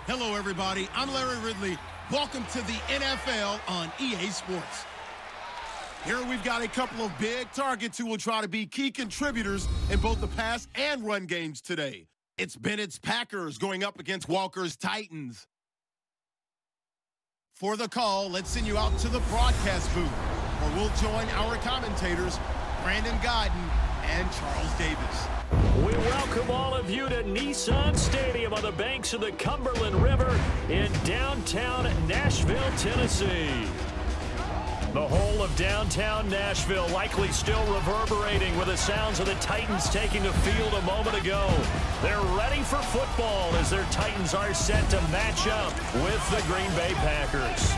Hello, everybody. I'm Larry Ridley. Welcome to the NFL on EA Sports. Here we've got a couple of big targets who will try to be key contributors in both the pass and run games today. It's Bennett's Packers going up against Walker's Titans. For the call, let's send you out to the broadcast booth, where we'll join our commentators, Brandon Godden and Charles Davis. We welcome all of you to Nissan Stadium on the banks of the Cumberland River in downtown Nashville, Tennessee. The whole of downtown Nashville likely still reverberating with the sounds of the Titans taking the field a moment ago. They're ready for football as their Titans are set to match up with the Green Bay Packers.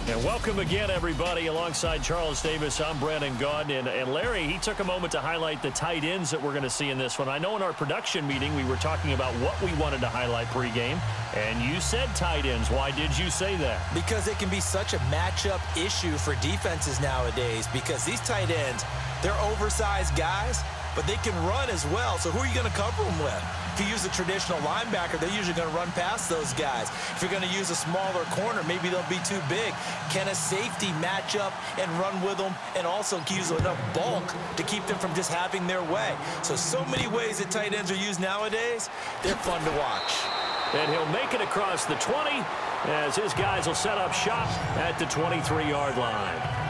And welcome again, everybody. Alongside Charles Davis, I'm Brandon Godden. And Larry, he took a moment to highlight the tight ends that we're going to see in this one. I know in our production meeting we were talking about what we wanted to highlight pregame, and you said tight ends. Why did you say that? Because it can be such a matchup issue for defenses nowadays, because these tight ends, they're oversized guys, but they can run as well. So who are you going to cover them with? If you use a traditional linebacker, they're usually going to run past those guys. If you're going to use a smaller corner, maybe they'll be too big. Can a safety match up and run with them and also use enough bulk to keep them from just having their way? So many ways that tight ends are used nowadays. They're fun to watch. And he'll make it across the 20 as his guys will set up shop at the 23-yard line.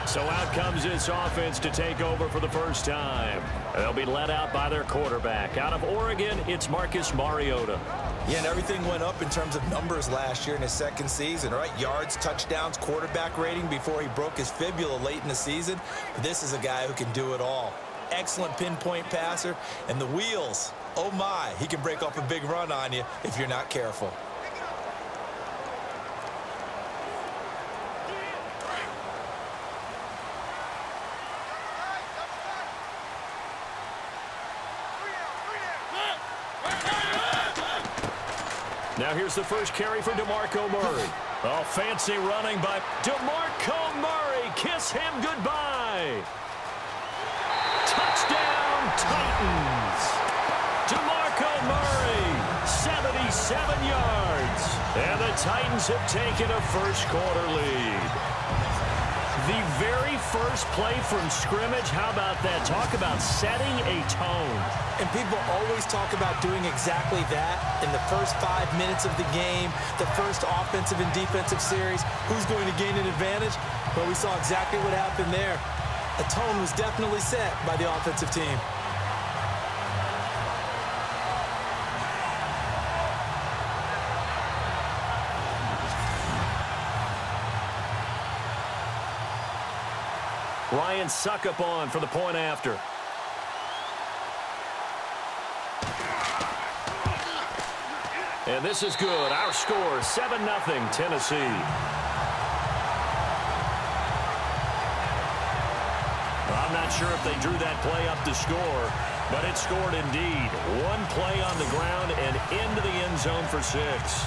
So out comes this offense to take over for the first time. They'll be led out by their quarterback. Out of Oregon, it's Marcus Mariota. Yeah, and everything went up in terms of numbers last year in his second season, right? Yards, touchdowns, quarterback rating before he broke his fibula late in the season. But this is a guy who can do it all. Excellent pinpoint passer. And the wheels, oh my, he can break off a big run on you if you're not careful. Now here's the first carry for DeMarco Murray. Oh, fancy running by DeMarco Murray. Kiss him goodbye. Touchdown, Titans. DeMarco Murray, 77 yards. And the Titans have taken a first-quarter lead. The very first play from scrimmage, how about that? Talk about setting a tone. And people always talk about doing exactly that in the first 5 minutes of the game, the first offensive and defensive series. Who's going to gain an advantage? Well, we saw exactly what happened there. A tone was definitely set by the offensive team. Ryan Suckup on for the point after. And this is good. Our score, 7-0, Tennessee. Well, I'm not sure if they drew that play up to score, but it scored indeed. One play on the ground and into the end zone for 6.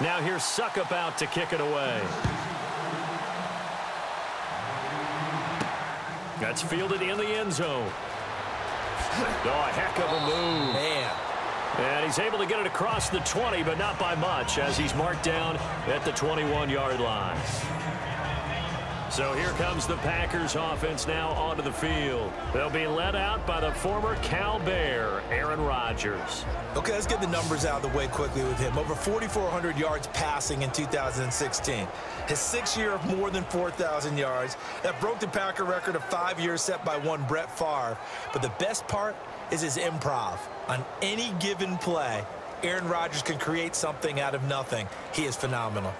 Now here's Suckup out to kick it away. That's fielded in the end zone. Oh, a heck of a move. Man. And he's able to get it across the 20, but not by much, as he's marked down at the 21-yard line. So here comes the Packers offense now onto the field. They'll be led out by the former Cal Bear, Aaron Rodgers. Okay, let's get the numbers out of the way quickly with him. Over 4,400 yards passing in 2016. His 6th year of more than 4,000 yards. That broke the Packer record of 5 years set by one Brett Favre. But the best part is his improv. On any given play, Aaron Rodgers can create something out of nothing. He is phenomenal.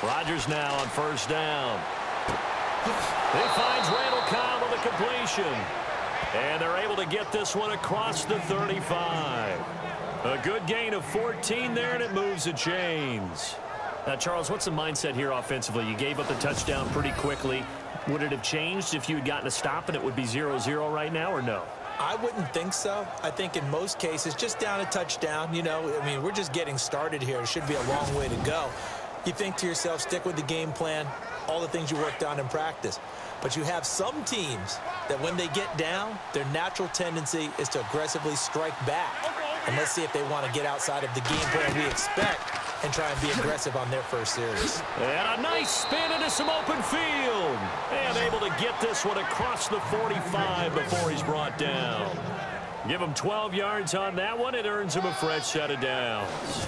Rodgers now on first down. He finds Randall Cobb with a completion. And they're able to get this one across the 35. A good gain of 14 there, and it moves the chains. Now, Charles, what's the mindset here offensively? You gave up the touchdown pretty quickly. Would it have changed if you had gotten a stop and it would be 0-0 right now, or no? I wouldn't think so. I think in most cases, just down a touchdown, I mean, we're just getting started here. It should be a long way to go. You think to yourself, stick with the game plan, all the things you worked on in practice. But you have some teams that when they get down, their natural tendency is to aggressively strike back. And let's see if they want to get outside of the game plan we expect and try and be aggressive on their first series. And a nice spin into some open field. And able to get this one across the 45 before he's brought down. Give him 12 yards on that one. It earns him a fresh set of downs.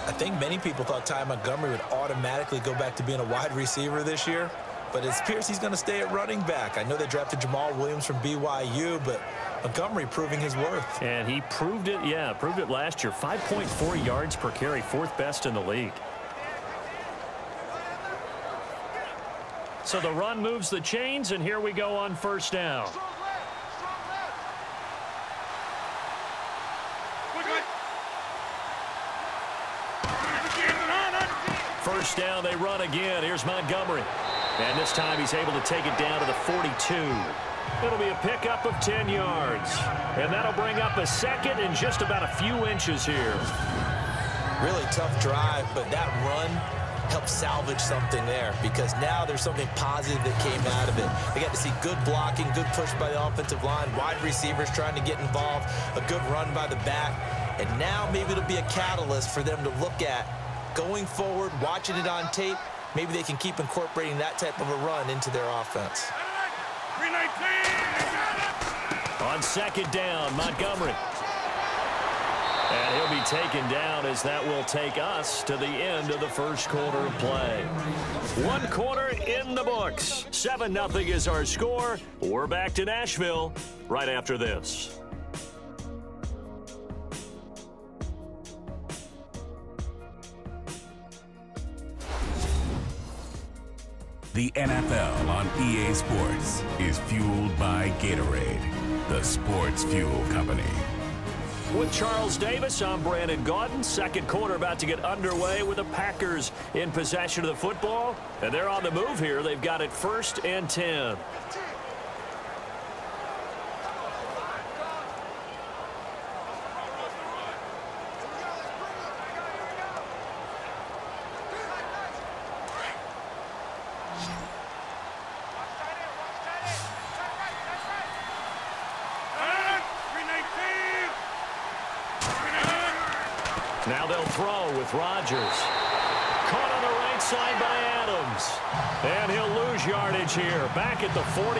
I think many people thought Ty Montgomery would automatically go back to being a wide receiver this year. But it appears he's going to stay at running back. I know they drafted Jamal Williams from BYU, but Montgomery proving his worth. And he proved it, proved it last year. 5.4 yards per carry, fourth best in the league. So the run moves the chains, and here we go on first down. First down, they run again. Here's Montgomery. And this time he's able to take it down to the 42. It'll be a pickup of 10 yards. And that'll bring up a second and just about a few inches here. Really tough drive, but that run helped salvage something there because now there's something positive that came out of it. They got to see good blocking, good push by the offensive line, wide receivers trying to get involved, a good run by the back. And now maybe it'll be a catalyst for them to look at going forward, watching it on tape. Maybe they can keep incorporating that type of a run into their offense. On second down, Montgomery. And he'll be taken down as that will take us to the end of the first quarter of play. 1 quarter in the books. 7-0 is our score. We're back to Nashville right after this. The NFL on EA Sports is fueled by Gatorade, the sports fuel company. With Charles Davis, I'm Brandon Gaudin. Second quarter about to get underway with the Packers in possession of the football. And they're on the move here. They've got it 1st and 10. Now they'll throw with Rodgers. Caught on the right side by Adams. And he'll lose yardage here, back at the 41.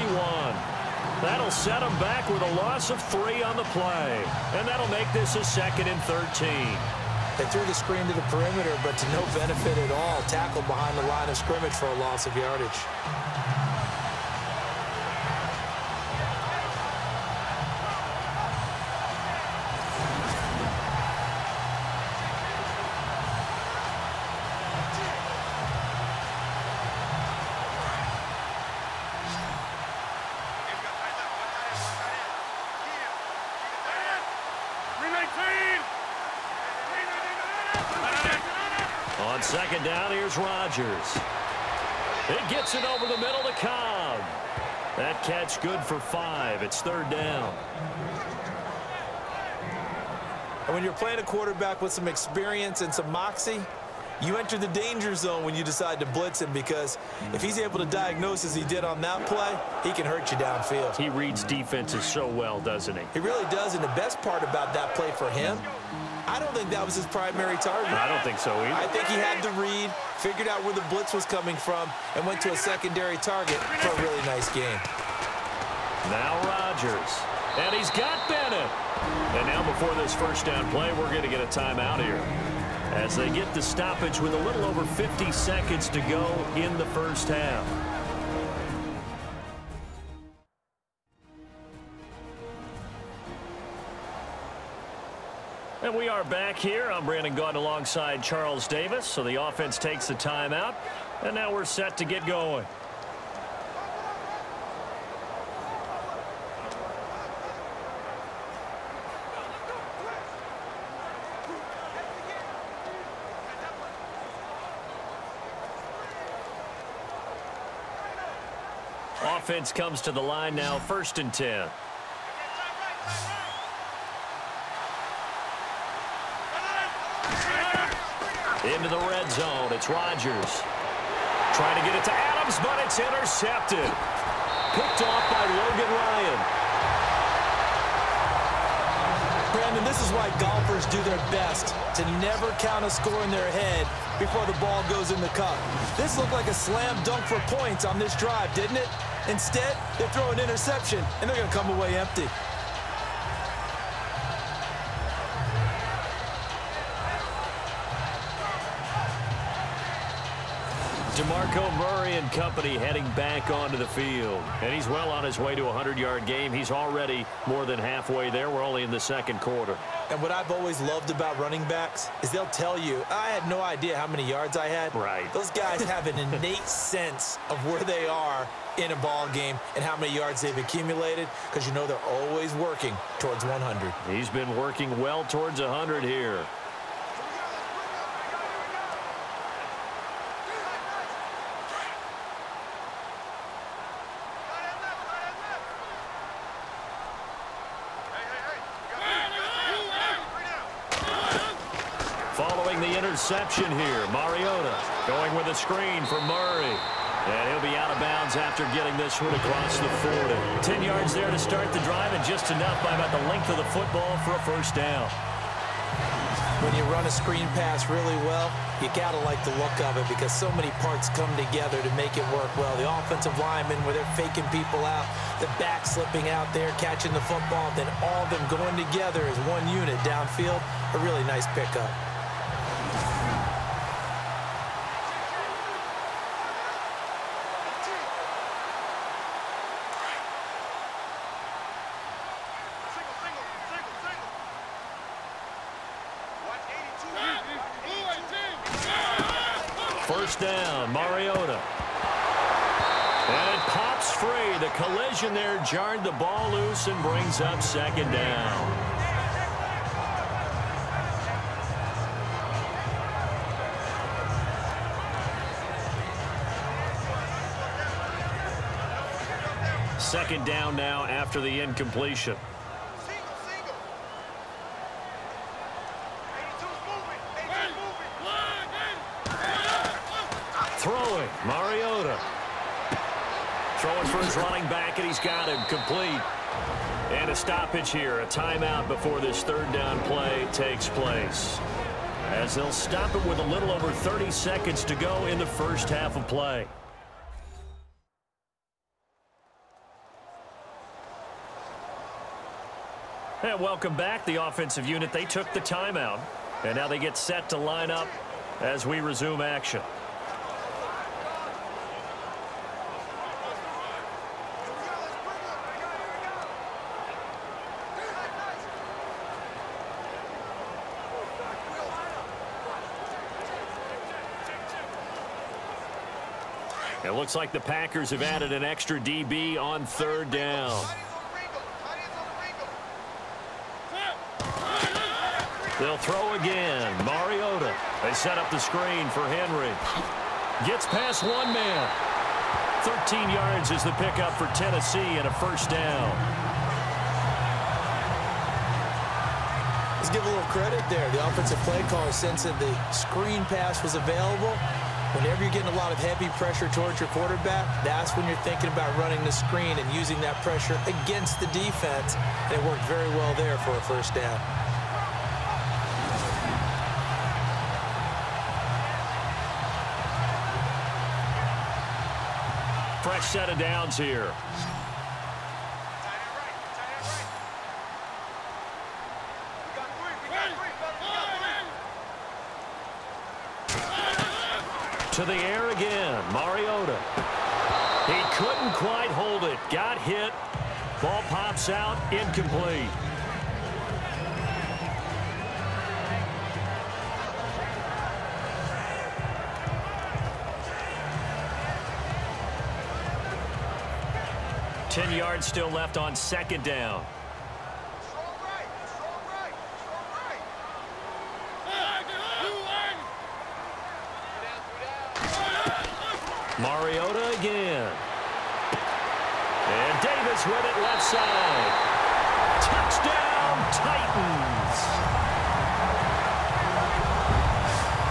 That'll set him back with a loss of 3 on the play. And that'll make this a 2nd and 13. They threw the screen to the perimeter, but to no benefit at all. Tackled behind the line of scrimmage for a loss of yardage. On second down, here's Rodgers. It gets it over the middle to Cobb. That catch good for 5. It's 3rd down. And when you're playing a quarterback with some experience and some moxie, you enter the danger zone when you decide to blitz him, because if he's able to diagnose as he did on that play, he can hurt you downfield. He reads defenses so well, doesn't he? He really does, and the best part about that play for him, I don't think that was his primary target. I don't think so either. I think he had the read, figured out where the blitz was coming from, and went to a secondary target for a really nice game. Now Rodgers. And he's got Bennett. And now before this first down play, we're going to get a timeout here, as they get the stoppage with a little over 50 seconds to go in the first half. And we are back here. I'm Brandon Gaudin alongside Charles Davis. So the offense takes the timeout, and now we're set to get going. Offense comes to the line now, 1st and 10. Into the red zone. It's Rodgers. Trying to get it to Adams, but it's intercepted. Picked off by Logan Ryan. Brandon, this is why golfers do their best to never count a score in their head before the ball goes in the cup. This looked like a slam dunk for points on this drive, didn't it? Instead, they throw an interception, and they're going to come away empty. DeMarco Murray and company heading back onto the field. And he's well on his way to a 100-yard game. He's already more than halfway there. We're only in the 2nd quarter. And what I've always loved about running backs is they'll tell you, I had no idea how many yards I had. Right. Those guys have an innate sense of where they are in a ball game and how many yards they've accumulated, because you know they're always working towards 100. He's been working well towards 100 here. Following the interception here, Mariota going with a screen for Murray. And he'll be out of bounds after getting this one across the 40. 10 yards there to start the drive, and just enough by about the length of the football for a 1st down. When you run a screen pass really well, you got to like the look of it because so many parts come together to make it work well. The offensive linemen, where they're faking people out, the back slipping out there, catching the football, then all of them going together as one unit downfield. A really nice pickup. Down, Mariota. And it pops free. The collision there jarred the ball loose and brings up 2nd down. Second down now after the incompletion. Throwing, Mariota. Throwing for his running back, and he's got him complete. And a stoppage here, a timeout before this 3rd down play takes place. As they'll stop it with a little over 30 seconds to go in the 1st half of play. And welcome back. The offensive unit, they took the timeout. And now they get set to line up as we resume action. It looks like the Packers have added an extra DB on 3rd down. They'll throw again. Mariota. They set up the screen for Henry. Gets past one man. 13 yards is the pickup for Tennessee and a 1st down. Let's give a little credit there. The offensive play caller sensing the screen pass was available. Whenever you're getting a lot of heavy pressure towards your quarterback, that's when you're thinking about running the screen and using that pressure against the defense. And it worked very well there for a 1st down. Fresh set of downs here. To the air again, Mariota. He couldn't quite hold it. Got hit. Ball pops out, incomplete. 10 yards still left on second down. Mariota again. And Davis with it left side. Touchdown, Titans.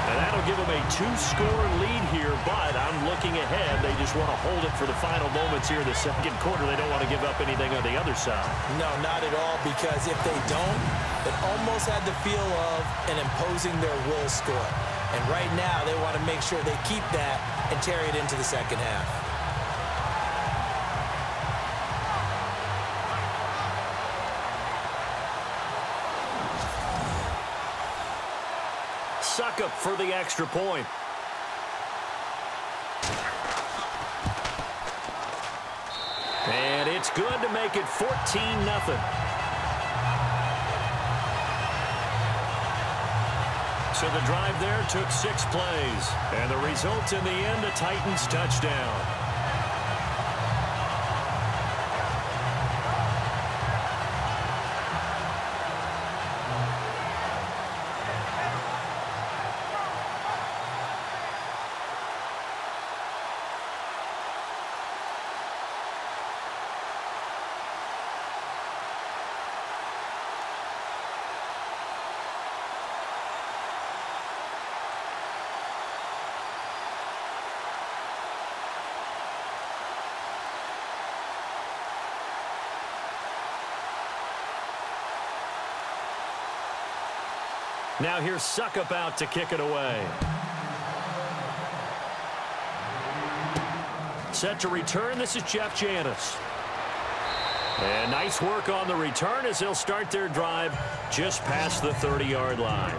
And that'll give them a 2-score lead here, but I'm looking ahead. They just want to hold it for the final moments here in the second quarter. They don't want to give up anything on the other side. No, not at all, because if they don't, it almost had the feel of an imposing their will score. And right now, they want to make sure they keep that and carry it into the second half. Suckup for the extra point. And it's good to make it 14-0. So the drive there took 6 plays. And the result in the end, a Titans touchdown. Now here's Suckup out to kick it away. Set to return, this is Jeff Janis. And nice work on the return as they'll start their drive just past the 30-yard line.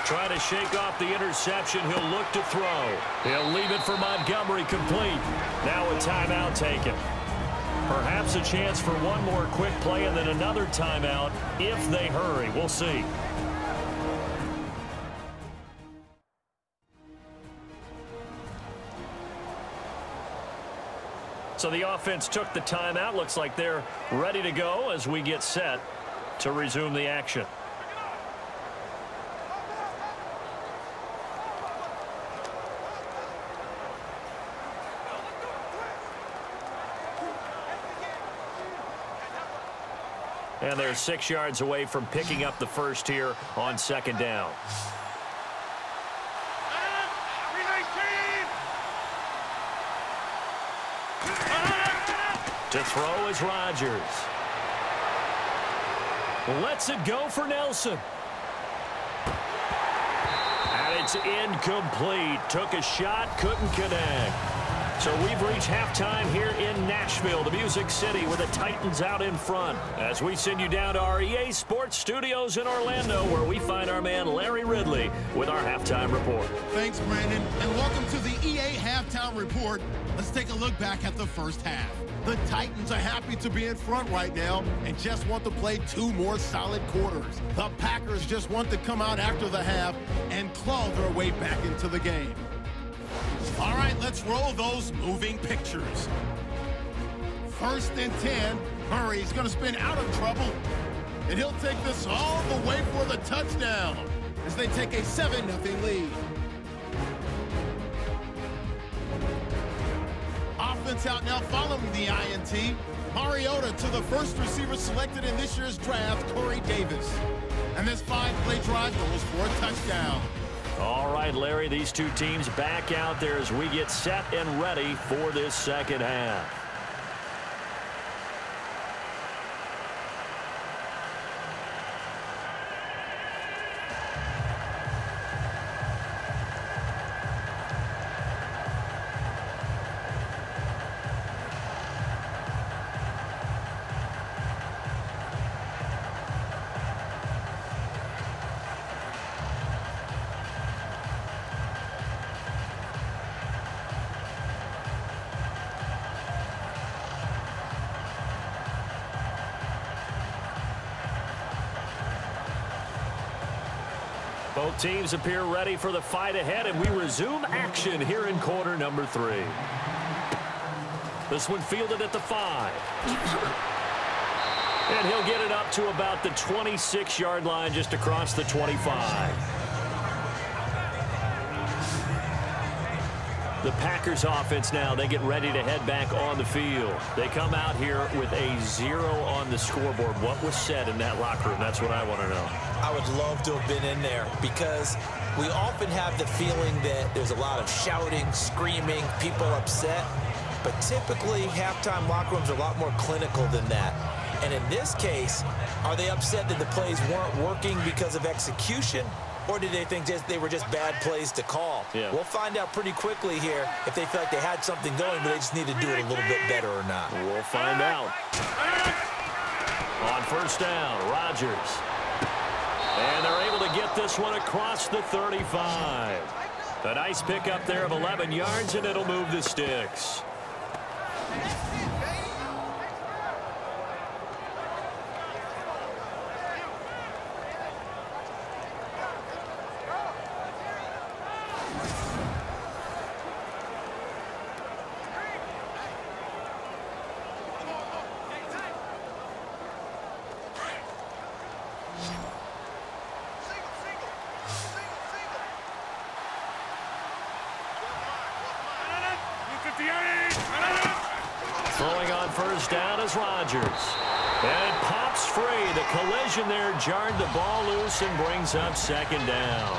Trying to shake off the interception. He'll look to throw. He'll leave it for Montgomery, complete. Now a timeout taken. Perhaps a chance for one more quick play and then another timeout if they hurry. We'll see. So the offense took the timeout. Looks like they're ready to go as we get set to resume the action. And they're 6 yards away from picking up the first here on second down. To throw is Rodgers. Lets it go for Nelson. And it's incomplete. Took a shot, couldn't connect. So we've reached halftime here in Nashville, the Music City, with the Titans out in front. As we send you down to our EA Sports Studios in Orlando, where we find our man Larry Ridley with our halftime report. Thanks, Brandon, and welcome to the EA Halftime Report. Let's take a look back at the first half. The Titans are happy to be in front right now and just want to play 2 more solid quarters. The Packers just want to come out after the half and claw their way back into the game. All right, let's roll those moving pictures. 1st and 10. Murray's going to spin out of trouble, and he'll take this all the way for the touchdown as they take a 7-0 lead. Offense out now following the INT. Mariota to the first receiver selected in this year's draft, Corey Davis. And this 5-play drive goes for a touchdown. All right, Larry, these two teams back out there as we get set and ready for this second half. Both teams appear ready for the fight ahead, and we resume action here in quarter number 3. This one fielded at the 5. And he'll get it up to about the 26-yard line, just across the 25. The Packers offense now, they get ready to head back on the field. They come out here with a 0 on the scoreboard. What was said in that locker room? That's what I want to know. I would love to have been in there because we often have the feeling that there's a lot of shouting, screaming, people upset. But typically, halftime locker rooms are a lot more clinical than that. And in this case, are they upset that the plays weren't working because of execution? Or did they think they were just bad plays to call? Yeah. We'll find out pretty quickly here if they feel like they had something going, but they just need to do it a little bit better or not. We'll find out. On first down, Rodgers. And they're able to get this one across the 35. A nice pickup there of 11 yards, and it'll move the sticks. Throwing on first down is Rodgers. And it pops free. The collision there jarred the ball loose and brings up second down.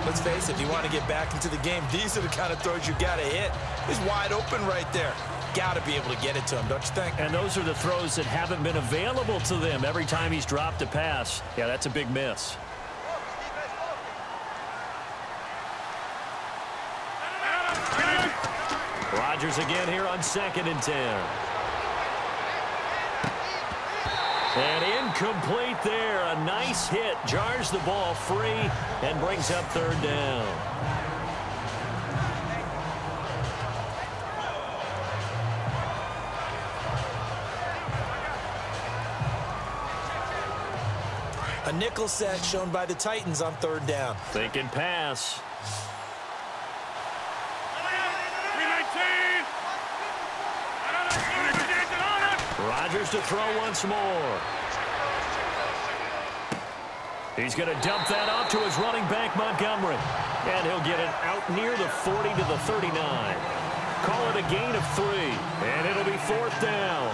Let's face it, if you want to get back into the game, these are the kind of throws you got to hit. He's wide open right there. Got to be able to get it to him, don't you think? And those are the throws that haven't been available to them every time he's dropped a pass. Yeah, that's a big miss. Rodgers again here on 2nd and 10. And incomplete there. A nice hit. Jars the ball free and brings up 3rd down. A nickel set shown by the Titans on 3rd down. Thinking pass. Rodgers to throw once more. He's going to dump that off to his running back, Montgomery. And he'll get it out near the 40 to the 39. Call it a gain of 3. And it'll be 4th down.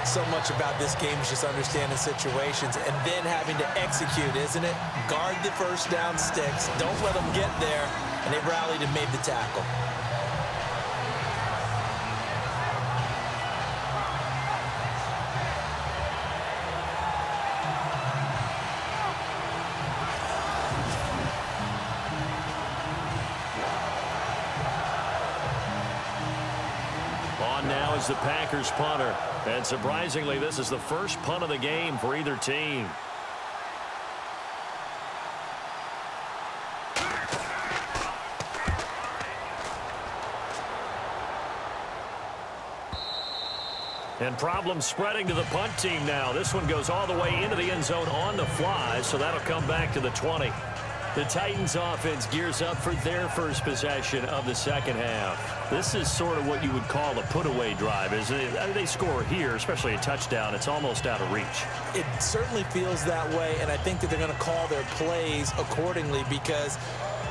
So much about this game is just understanding situations and then having to execute, isn't it? Guard the first down sticks. Don't let them get there. And they rallied and made the tackle. Now is the Packers punter. And surprisingly, this is the first punt of the game for either team. And problems spreading to the punt team now. This one goes all the way into the end zone on the fly, so that'll come back to the 20. The Titans offense gears up for their first possession of the second half. This is sort of what you would call a put-away drive, isn't it? They score here, especially a touchdown. It's almost out of reach. It certainly feels that way, and I think that they're going to call their plays accordingly because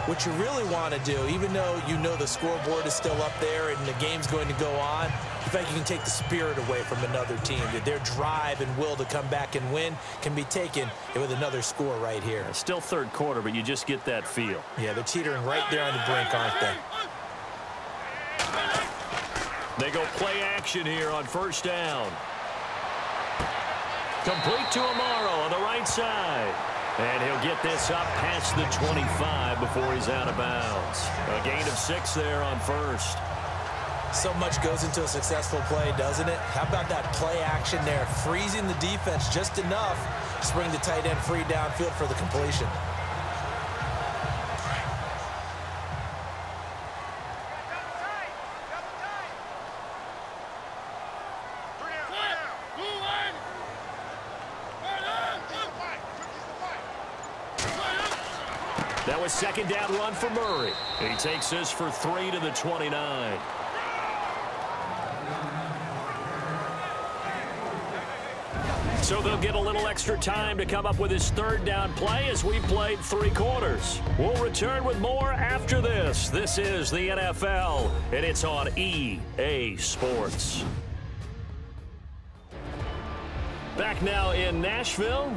what you really want to do, even though you know the scoreboard is still up there and the game's going to go on, in fact, you can take the spirit away from another team. That their drive and will to come back and win can be taken with another score right here. Still 3rd quarter, but you just get that feel. Yeah, they're teetering right there on the brink, aren't they? They go play action here on first down. Complete to Amaro on the right side. And he'll get this up past the 25 before he's out of bounds. A gain of 6 there on first. So much goes into a successful play, doesn't it? How about that play action there? Freezing the defense just enough to bring the tight end free downfield for the completion. That was second down run for Murray. He takes this for 3 to the 29. So they'll get a little extra time to come up with his third down play as we played 3 quarters. We'll return with more after this. This is the NFL, and it's on EA Sports. Back now in Nashville.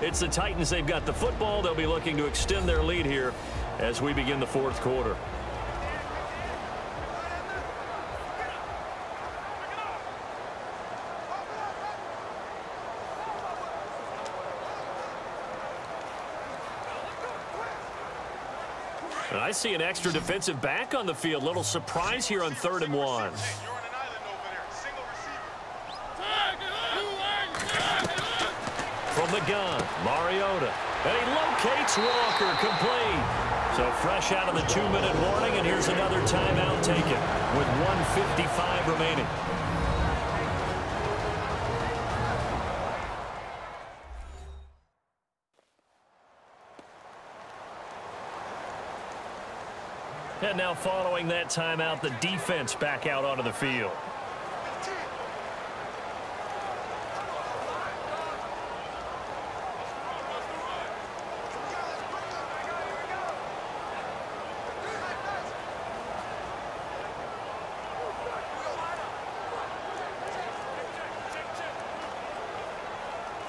It's the Titans. They've got the football. They'll be looking to extend their lead here as we begin the fourth quarter. And I see an extra defensive back on the field. Little surprise here on 3rd and 1. From the gun, Mariota. And he locates Walker, complete. So fresh out of the 2-minute warning, and here's another timeout taken with 1:55 remaining. And now following that timeout, the defense back out onto the field.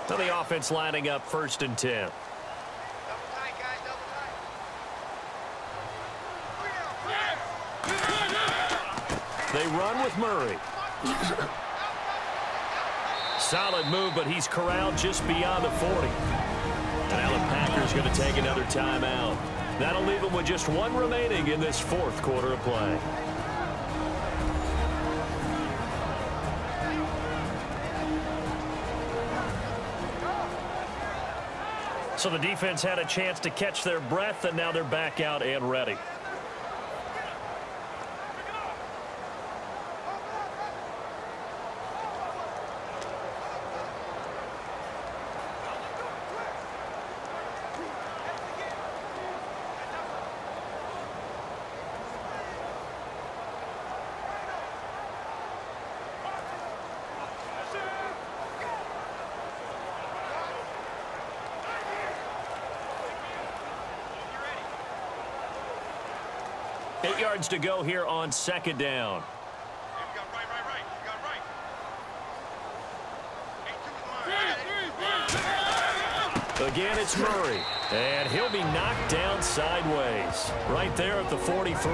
So the offense lining up 1st and 10. They run with Murray. Solid move, but he's corralled just beyond the 40. And now the Packers going to take another timeout. That'll leave them with just 1 remaining in this 4th quarter of play. So the defense had a chance to catch their breath, and now they're back out and ready. Yards to go here on 2nd down. Again, it's Murray, and he'll be knocked down sideways right there at the 43.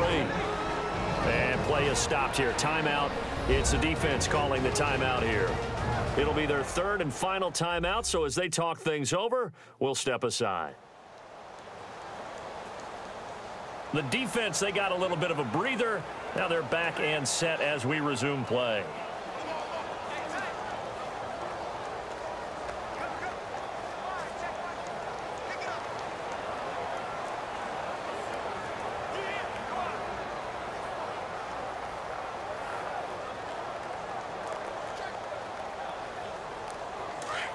And play is stopped here. Timeout. It's the defense calling the timeout here. It'll be their 3rd and final timeout, so as they talk things over, we'll step aside. The defense, they got a little bit of a breather. Now they're back and set as we resume play.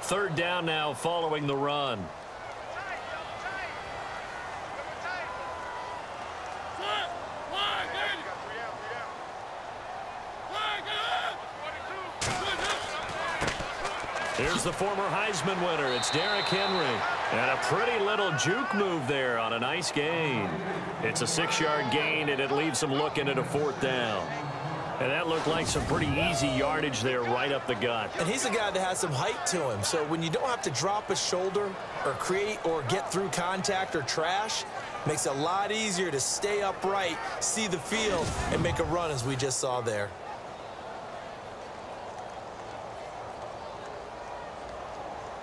Third down now following the run. Here's the former Heisman winner. It's Derrick Henry. And a pretty little juke move there on a nice gain. It's a 6-yard gain, and it leaves them looking at a 4th down. And that looked like some pretty easy yardage there right up the gut. And he's a guy that has some height to him. So when you don't have to drop a shoulder or create or get through contact or trash, makes it a lot easier to stay upright, see the field, and make a run as we just saw there.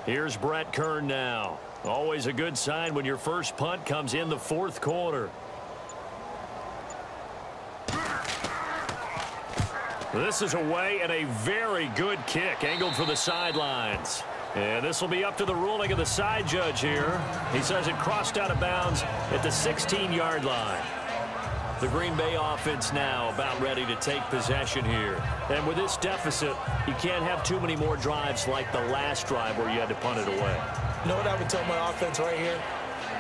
Here's Brett Kern now. Always a good sign when your first punt comes in the 4th quarter. This is away and a very good kick angled for the sidelines. And this will be up to the ruling of the side judge here. He says it crossed out of bounds at the 16-yard line. The Green Bay offense now about ready to take possession here. And with this deficit, you can't have too many more drives like the last drive where you had to punt it away. You know what I would tell my offense right here?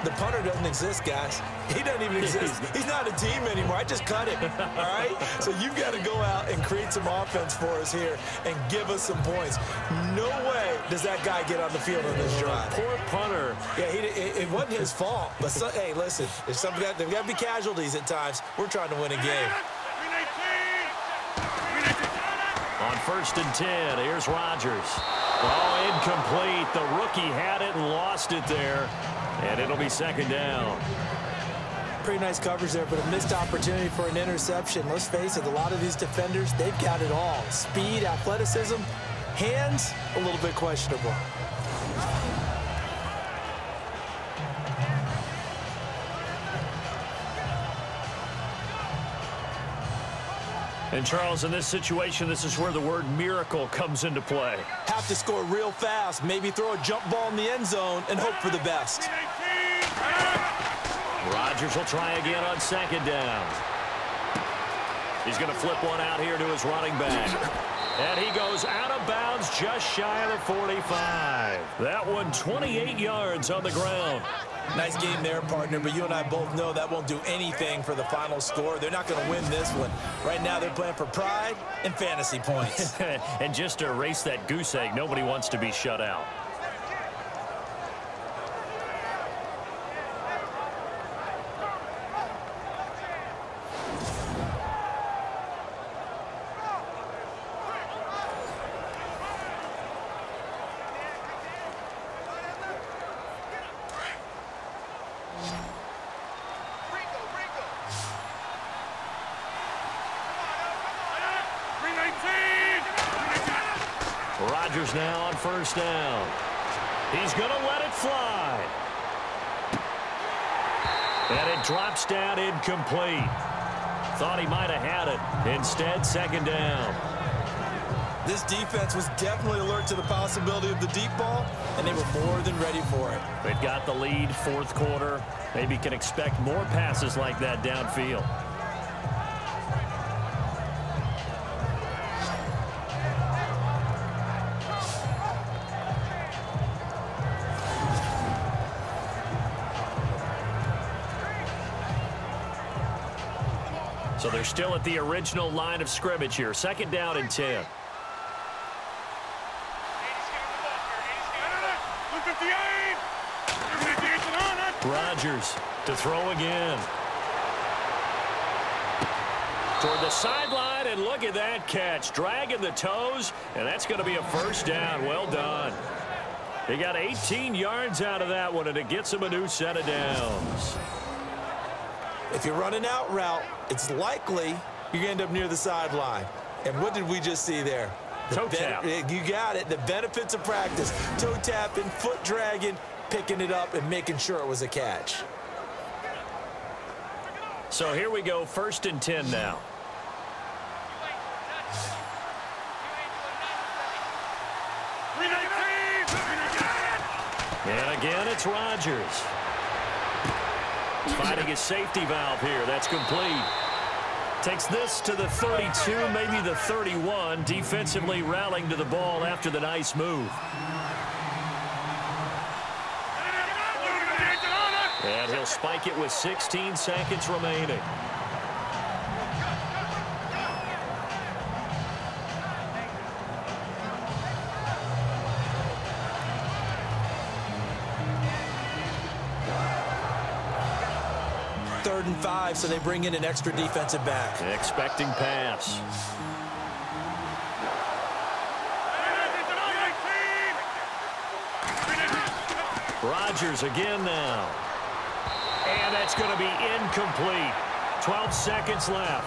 The punter doesn't exist, guys. He doesn't even exist. He's not a team anymore. I just cut him, all right? So you've got to go out and create some offense for us here and give us some points. No way does that guy get on the field on this drive. Poor punter. Yeah, it wasn't his fault. But, hey, listen, there's got to be casualties at times. We're trying to win a game. On 1st and 10, here's Rodgers. Oh, incomplete. The rookie had it and lost it there. And it'll be 2nd down. Pretty nice coverage there, but a missed opportunity for an interception. Let's face it, a lot of these defenders, they've got it all. Speed, athleticism, hands, a little bit questionable. And, Charles, in this situation, this is where the word miracle comes into play. Have to score real fast, maybe throw a jump ball in the end zone and hope for the best. Rodgers will try again on 2nd down. He's going to flip one out here to his running back. And he goes out of bounds just shy of the 45. That one 28 yards on the ground. Nice game there, partner, but you and I both know that won't do anything for the final score. They're not going to win this one. Right now they're playing for pride and fantasy points. And just to erase that goose egg, nobody wants to be shut out. Rodgers now on 1st down. He's going to let it fly. And it drops down incomplete. Thought he might have had it. Instead, 2nd down. This defense was definitely alert to the possibility of the deep ball, and they were more than ready for it. They've got the lead, 4th quarter. Maybe can expect more passes like that downfield. So they're still at the original line of scrimmage here. 2nd down and 10. Rodgers to throw again. Toward the sideline, and look at that catch. Dragging the toes, and that's going to be a 1st down. Well done. He got 18 yards out of that one, and it gets him a new set of downs. If you're running out route, it's likely you're going to end up near the sideline. And what did we just see there? Toe tap. You got it. The benefits of practice. Toe tapping, foot dragging, picking it up, and making sure it was a catch. So here we go, 1st and 10 now. And again, it's Rodgers. Finding his safety valve here. That's complete. Takes this to the 32, maybe the 31. Defensively rallying to the ball after the nice move. And he'll spike it with 16 seconds remaining. Third and 5, so they bring in an extra defensive back. Expecting pass. Rodgers again now. And that's going to be incomplete. 12 seconds left.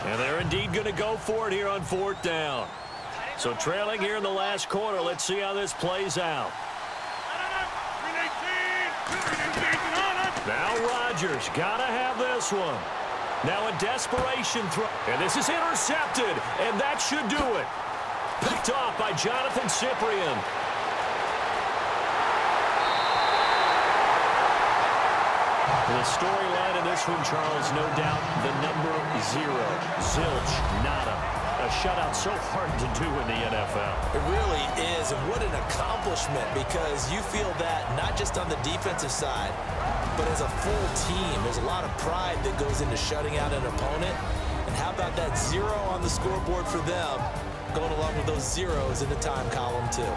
And they're indeed going to go for it here on 4th down. So trailing here in the last quarter. Let's see how this plays out. Now Rodgers got to have this one. Now a desperation throw. And this is intercepted. And that should do it. Picked off by Jonathan Cyprien. The storyline in this one, Charles, no doubt the number 0. Zilch, nada. A shutout so hard to do in the NFL. It really is, and what an accomplishment, because you feel that not just on the defensive side, but as a full team. There's a lot of pride that goes into shutting out an opponent. And how about that 0 on the scoreboard for them, going along with those zeros in the time column, too.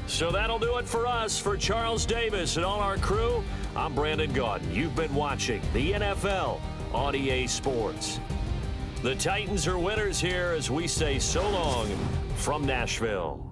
So that'll do it for us. For Charles Davis and all our crew, I'm Brandon Gaudin. You've been watching the NFL on EA Sports. The Titans are winners here as we say so long from Nashville.